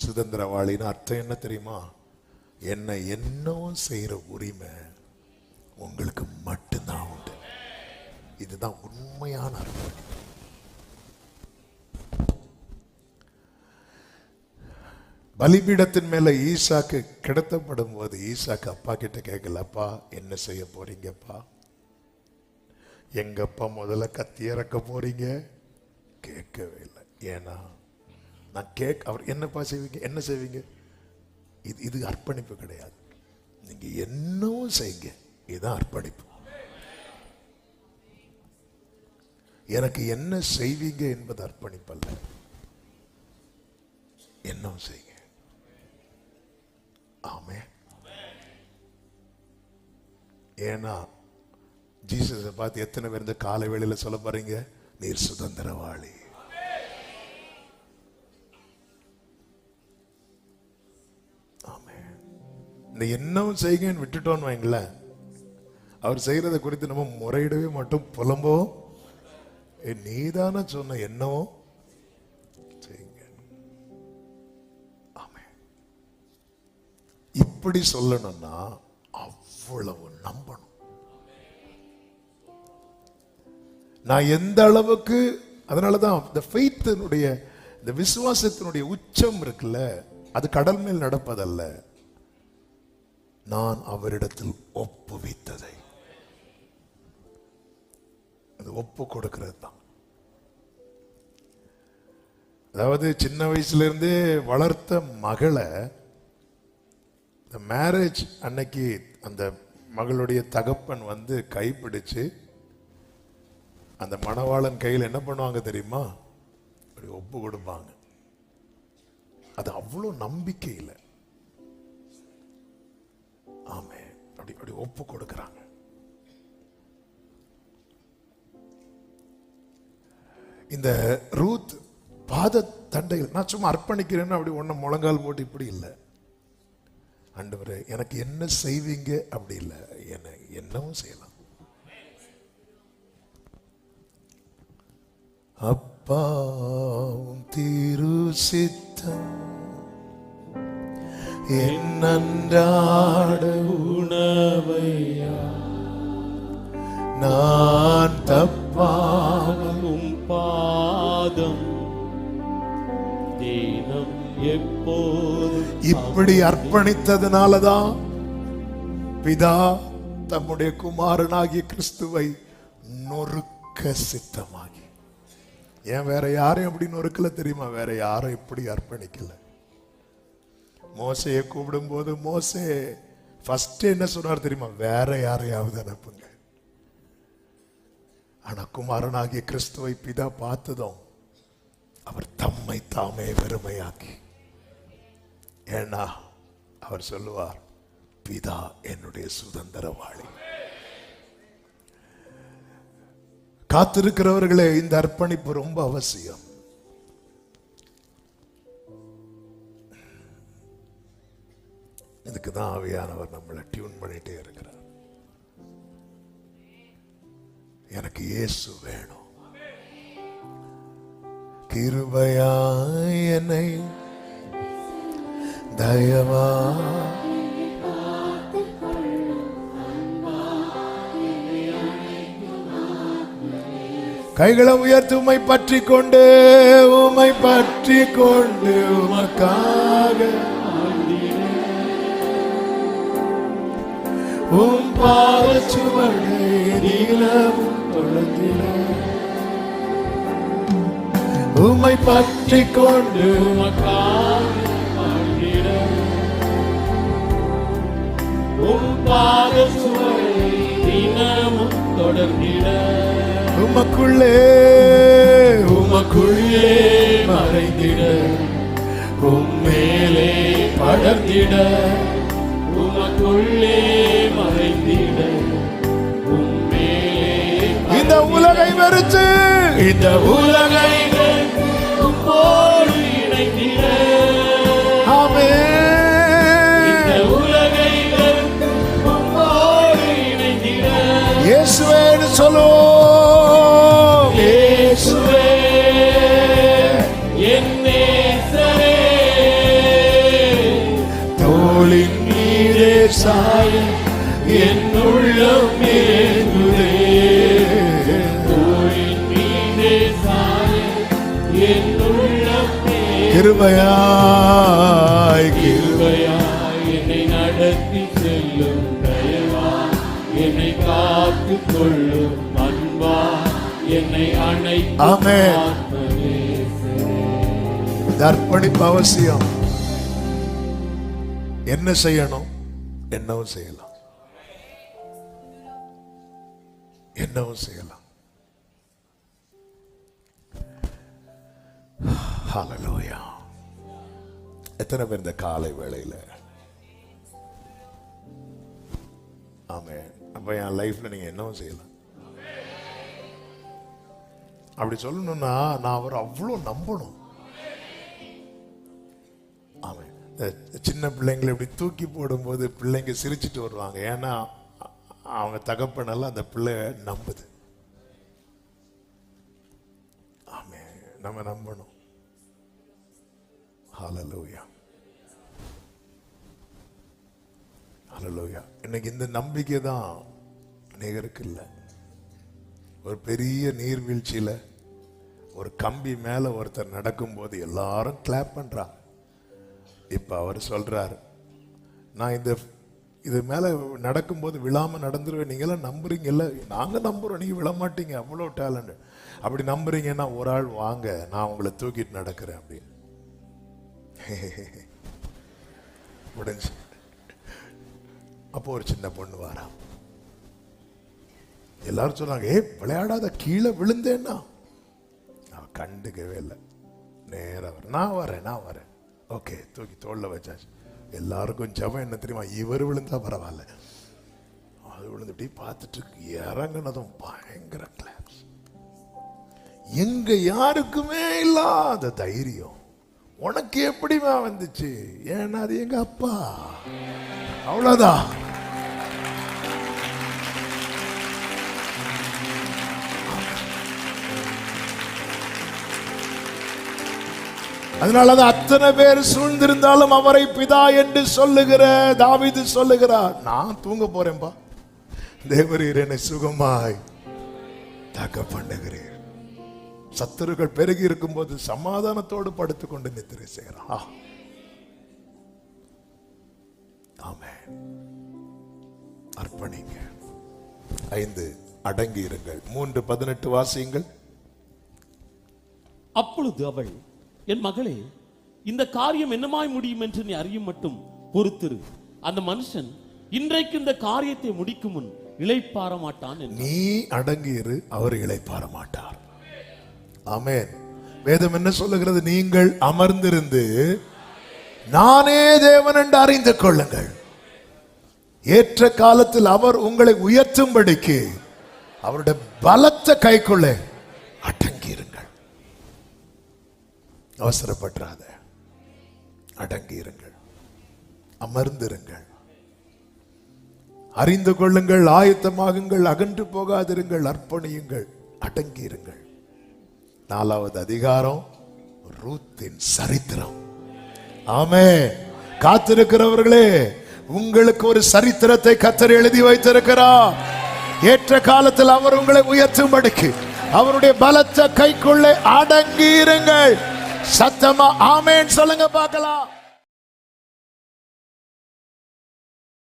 சுதந்திரவாளின்னு அர்த்தம் என்ன தெரியுமா? என்ன என்னவும் செய்யற உரிமை உங்களுக்கு மட்டும்தான் உண்டு. இதுதான் உண்மையான அர்ப்பணிப்பு. பலிபீடத்தின் மேல ஈசாக்கு கிடத்தப்படும் போது ஈசாக்கு அப்பா கிட்ட கேட்கல, அப்பா என்ன செய்ய போறீங்கப்பா? எங்கப்பா முதல்ல கத்தி இறக்க போறீங்க? கேட்கவே இல்லை. ஏன்னா நான் அவர் என்னப்பா செய்வீங்க, என்ன செய்வீங்க? இது அர்ப்பணிப்பு கிடையாது. நீங்க என்னவும் செய்யுங்க, இதுதான் அர்ப்பணிப்பு. எனக்கு என்ன செய்வீங்க என்பது அர்ப்பணிப்பு அல்ல, என்னவும் செய்யுங்க. ஆமே. ஏன்னா ஜீசஸை பார்த்து எத்தனை பேர் இந்த காலை வேளையில சொல்ல போறீங்க, நீர் சுதந்திரவாளி. ஆமே. இந்த என்னவும் செய்யுங்கன்னு விட்டுட்டோன்னு வைங்களேன், அவர் செய்யறதை குறித்து நம்ம முறையிடவே மட்டும் புலம்போ, நீதான சொன்ன என்னவோ செய்யுங்க. ஆமே. இப்படி சொல்லணும்னா அவ்வளவு நம்பணும். நான் எந்த அளவுக்கு, அதனாலதான் இந்த ஃபெய்த்தினுடைய, இந்த விசுவாசத்தினுடைய உச்சம் இருக்குல்ல, அது கடல் மேல் நடப்பதல்ல, நான் அவரிடத்தில் ஒப்புவித்ததை அது ஒப்பு கொடுக்கிறது தான். அதாவது சின்ன வயசுல இருந்தே வளர்த்த மகளை இந்த மேரேஜ் அன்னைக்கு அந்த மகளுடைய தகப்பன் வந்து கைப்பிடிச்சு அந்த மணவாளன் கையில் என்ன பண்ணுவாங்க தெரியுமா? அப்படி ஒப்பு கொடுப்பாங்க. அது அவ்வளோ நம்பிக்கை இல்லை. ஆமே. அப்படி அப்படி ஒப்பு கொடுக்கிறாங்க. இந்த ரூத் பாத தண்டையில் நான் சும்மா அர்ப்பணிக்கிறேன்னு அப்படி ஒன்ன முழங்கால் போட்டு இப்படி இல்லை. ஆண்டவரே எனக்கு என்ன செய்வீங்க அப்படி இல்லை, என்ன என்னவும் செய்யலாம். அப்பாவும் திரு சித்தம் என் அன்றாட உணவையா நான் தப்பாகும் பாதம் தினம் எப்போது. இப்படி அர்ப்பணித்ததுனாலதான் பிதா தம்முடைய குமாரனாகிய கிறிஸ்துவை நொறுக்க சித்தமாகி. ஏன் வேற யாரையும் அப்படி நொறுக்கல தெரியுமா? வேற யாரும் இப்படி அர்ப்பணிக்கல. மோசையை கூப்பிடும் போது மோசே ஃபர்ஸ்ட் என்ன சொன்னார் தெரியுமா? வேற யாரையாவது அனுப்புங்க. ஆனா குமாரனாகிய கிறிஸ்துவை பிதா பார்த்ததும் அவர் தம்மை தாமே வெறுமையாக்கி, ஏன்னா அவர் சொல்லுவார், பிதா என்னுடைய சுதந்திரவாளி. காத்திருக்கிறவர்களே, இந்த அர்ப்பணிப்பு ரொம்ப அவசியம். இதுக்குதான் ஆவியானவர் நம்மளை டியூன் பண்ணிட்டே இருக்கிறார். எனக்கு இயேசு வேணும், கிருபையாய் என்னை தயவா கைகளை உயர்த்தி உம்மை பற்றி கொண்டு உமக்காக உம் பாதச்சுவடை நீலமும் தொழுதிட உம்மை பற்றி கொண்டு உமக்காக உம் பாதச்சுவடை தினமும் தொடர்ந்திட உமக்குள்ளே மறைந்திட உம்மேலே படர்ந்திட உமக்குள்ளே மறைந்திட உம்மேலே. இந்த உலகை வெறுத்து இந்த உலகை உம்மோடு இணைந்திட. ஆமென். இந்த உலகை உம்மோடு இணைந்திட. இயேசுவேன்னு சொல்லுவோம். இயேசுவே என் நேசரே தோளின் மீதே சாய என் உள்ளம் ஏங்குதே. தோளின் மீதே சாய என் உள்ளம் கிருபையாய் கிருபையாய் என்னை நடத்தி செல்லும் தயவா, என்னை காத்து கொள்ளும் அன்பா, என்னை அணைக்கும் ஆத்மநேசரே. அர்ப்பணிப்பு அவசியம். என்ன செய்யணும்? என்னவும் செய்யலாம், என்னவும் செய்யலாம். ஹல்லேலூயா. எத்தனை பேர் இந்த காலை வேளையில ஆமென். அப்ப என் லைஃப்ல நீங்க என்னவும் செய்யலாம். அப்படி சொல்லணும்னா நான் அவர் அவ்வளோ நம்பணும். ஆமென். சின்ன பிள்ளைங்களை இப்படி தூக்கி போடும்போது பிள்ளைங்க சிரிச்சுட்டு வருவாங்க. ஏன்னா அவங்க தகப்பனெல்லாம் அந்த பிள்ளை நம்புது. ஆமென். நம்ம நம்பணும். ஹல்லேலூயா, ஹல்லேலூயா. இன்னைக்கு இந்த நம்பிக்கை தான் அநேகருக்கு இல்லை. ஒரு பெரிய நீர்வீழ்ச்சியில ஒரு கம்பி மேல ஒருத்தர் நடக்கும்போது எல்லாரும் கிளாப் பண்றாங்க. இப்ப அவர் சொல்றாரு, நான் இது மேல நடக்கும்போது விழாம நடந்துருவேன். நீங்க எல்லாம் நம்புறீங்கல்ல? நாங்க நம்புறோம், நீங்க விழ மாட்டீங்க, அவ்வளவு டேலண்ட். அப்படி நம்புறீங்கன்னா ஒரு ஆள் வாங்க, நான் உங்களை தூக்கிட்டு நடக்கிறேன் அப்படின்னு. முடிஞ்சு. அப்போ ஒரு சின்ன பொண்ணு வாரா. எல்லாரும் சொன்னாங்க, விளையாடாத, கீழே விழுந்தேன்னா. நான் கண்டுக்கவே இல்லை. நேரம் வர, நான் வரேன். ஓகே, தூக்கி தோல்ல வச்சாச்சு. எல்லாருக்கும் ஜபம் என்ன தெரியுமா? இவர் விழுந்தா பரவாயில்ல, அது விழுந்துட்டு பார்த்துட்டு இறங்கினதும் பயங்கர கிளாப்ஸ். எங்க யாருக்குமே இல்லாத தைரியம் உனக்கு எப்படிமா வந்துச்சு? ஏன்னா அது எங்க அப்பா. அவ்வளவுதான். அதனாலதான் அத்தனை பேர் சூழ்ந்திருந்தாலும் அவரை பிதா என்று சொல்லுகிற தாவீது சொல்லுகிறார், நான் தூங்க போறேன்பா, தேவரீர் என்னை சுகமாய் தக்க பண்ணுகிறீர். சத்துருக்கள் பெருகி இருக்கும் போது சமாதானத்தோடு படுத்துக்கொண்டு நித்திரை செய்கிறான். ஆமென். அர்ப்பணிங்க. 5 அடங்கி இருங்கள். 3:18 வாசியுங்கள். அப்பொழுது அவள், என் மகளே, இந்த காரியம் என்னமாய் முடியும் என்று நீ அறியும் மட்டும் பொறுத்திரு. அந்த மனுஷன் இன்றைக்கு இந்த காரியத்தை முடிக்கும் முன் இளைப்பாற மாட்டான். நீ அடங்கியிரு, அவர் இளைப்பாற மாட்டார். ஆமென். வேதம் என்ன சொல்லுகிறது? நீங்கள் அமர்ந்திருந்து நானே தேவன் என்று அறிந்து கொள்ளுங்கள். ஏற்ற காலத்தில் அவர் உங்களை உயர்த்தும்படிக்கு அவருடைய பலத்த கைக்குள்ள அடங்கியிருங்கள். அவசரப்படாத, அடங்கியிருங்கள், அமர்ந்திருங்கள், அறிந்து கொள்ளுங்கள், ஆயத்தமாகுங்கள், அகன்று போகாதிருங்கள், அர்ப்பணியுங்கள், அடங்கியிருங்கள். 4வது அதிகாரம் ரூத்தின் சரித்திரம். ஆமென். காத்திருக்கிறவர்களே, உங்களுக்கு ஒரு சரித்திரத்தை கர்த்தர் எழுதி வைத்திருக்கிறார். ஏற்ற காலத்தில் அவர் உங்களை உயர்த்தும்படிக்கு அவருடைய பலத்த கைக்குள்ளே அடங்கி இருங்கள். சத்தமா ஆமென் சொல்லுங்க பார்க்கலாம்.